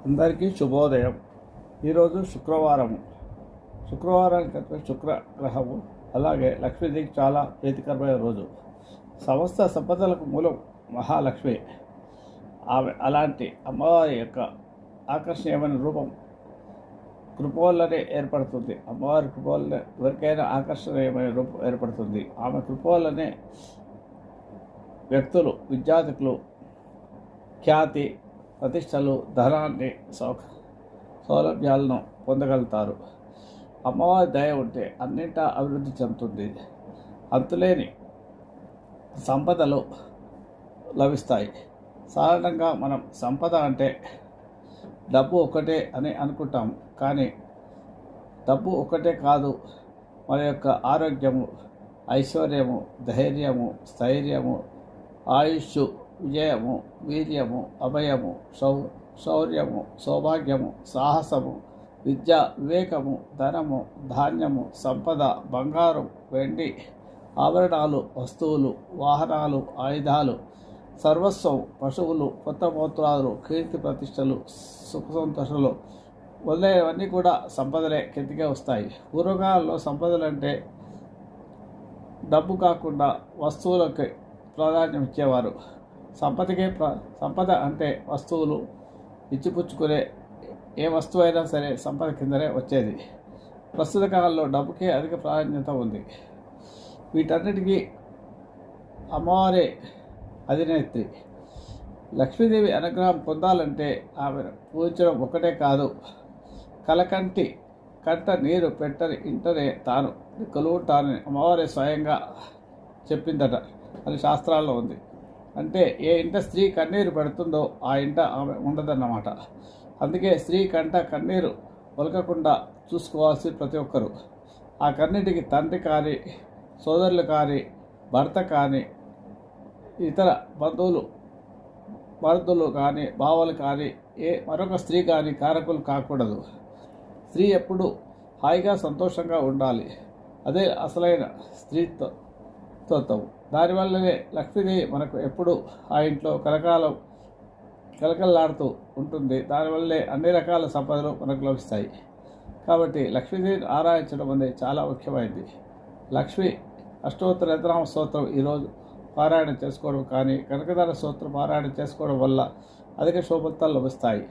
అందరికీ శుభోదయం. ఈరోజు శుక్రవారానికి శుక్రగ్రహము, అలాగే లక్ష్మీదేవికి చాలా ప్రీతికరమైన రోజు. సమస్త సంపదలకు మూలం మహాలక్ష్మి. ఆమె అలాంటి అమ్మవారి యొక్క ఆకర్షణీయమైన రూపం కృప ఏర్పడుతుంది. అమ్మవారి కృప ఎవరికైనా ఆకర్షణీయమైన రూపం ఏర్పడుతుంది. ఆమె కృప వ్యక్తులు, విద్యార్థులు ఖ్యాతి, ప్రతిష్టలు, ధనాన్ని, సౌలభ్యాలను పొందగలుగుతారు. అమ్మవారి దయ ఉంటే అన్నింటా అభివృద్ధి చెందుతుంది. అంతులేని సంపదలు లభిస్తాయి. సాధారణంగా మనం సంపద అంటే డబ్బు ఒక్కటే అని అనుకుంటాము. కానీ డబ్బు ఒక్కటే కాదు, మన యొక్క ఆరోగ్యము, ఐశ్వర్యము, ధైర్యము, స్థైర్యము, ఆయుష్, విజయము, వీర్యము, అభయము, శౌర్యము, సౌభాగ్యము, సాహసము, విద్య, వివేకము, ధనము, ధాన్యము, సంపద, బంగారం, వెండి, ఆభరణాలు, వస్తువులు, వాహనాలు, ఆయుధాలు, సర్వస్వం, పశువులు, కొత్త మూత్రాలు, కీర్తి ప్రతిష్టలు, సుఖ సంతోషాలు మొదలైనవన్నీ కూడా సంపదలే కిందకే వస్తాయి. పూర్వకాలంలో సంపదలు అంటే డబ్బు కాకుండా వస్తువులకి ప్రాధాన్యం ఇచ్చేవారు. సంపద అంటే వస్తువులు ఇచ్చిపుచ్చుకునే ఏ వస్తువు అయినా సరే సంపద కిందనే వచ్చేది. ప్రస్తుత కాలంలో డబ్బుకే అధిక ప్రాధాన్యత ఉంది. వీటన్నిటికీ అమ్మవారే అధినేత్రి. లక్ష్మీదేవి అనుగ్రహం పొందాలంటే ఆమెను పూజించడం ఒకటే కాదు, కంట నీరు పెట్టని ఇంటనే తాను కొలువుంటానని అమ్మవారే స్వయంగా చెప్పిందట అని శాస్త్రాల్లో ఉంది. అంటే ఏ ఇంట స్త్రీ కన్నీరు పెడుతుందో ఆ ఇంట ఆమె ఉండదన్నమాట. అందుకే స్త్రీ కంట కన్నీరు ఒలకకుండా చూసుకోవాల్సి ప్రతి ఒక్కరూ. ఆ కన్నీటికి తండ్రి కానీ, సోదరులు కానీ, భర్త కానీ, ఇతర మరుదులు కానీ, బావలు కానీ, మరొక స్త్రీ కానీ కారకులు కాకూడదు. స్త్రీ ఎప్పుడూ హాయిగా సంతోషంగా ఉండాలి. అదే అసలైన స్త్రీత్వం. దానివల్లనే లక్ష్మీదేవి మనకు ఎప్పుడు ఆ ఇంట్లో కలకలలాడుతూ ఉంటుంది. దానివల్లే అన్ని రకాల సంపదలు మనకు లభిస్తాయి. కాబట్టి లక్ష్మీదేవిని ఆరాధించడం అనేది చాలా ముఖ్యమైనది. లక్ష్మీ అష్టోత్తర శతనామ స్తోత్రం ఈరోజు పారాయణ చేసుకోవడం కానీ, కనకదార స్తోత్రం పారాయణ చేసుకోవడం వల్ల అధిక శోభత్తాలు లభిస్తాయి.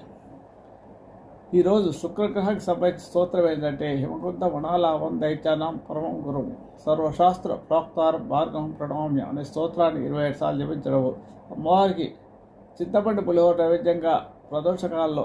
ఈరోజు శుక్రగ్రహానికి సంబంధించిన స్తోత్రం ఏంటంటే హిమకుంత గుణాలావం దైత్యానాం పరమం గురువు సర్వశాస్త్ర ప్రోక్తారం భార్గవం ప్రణామ్య అనే స్తోత్రాన్ని 27 సార్లు జపించడం, అమ్మవారికి చింతపండు పులిహోర నైవేద్యంగా ప్రదోషకాలంలో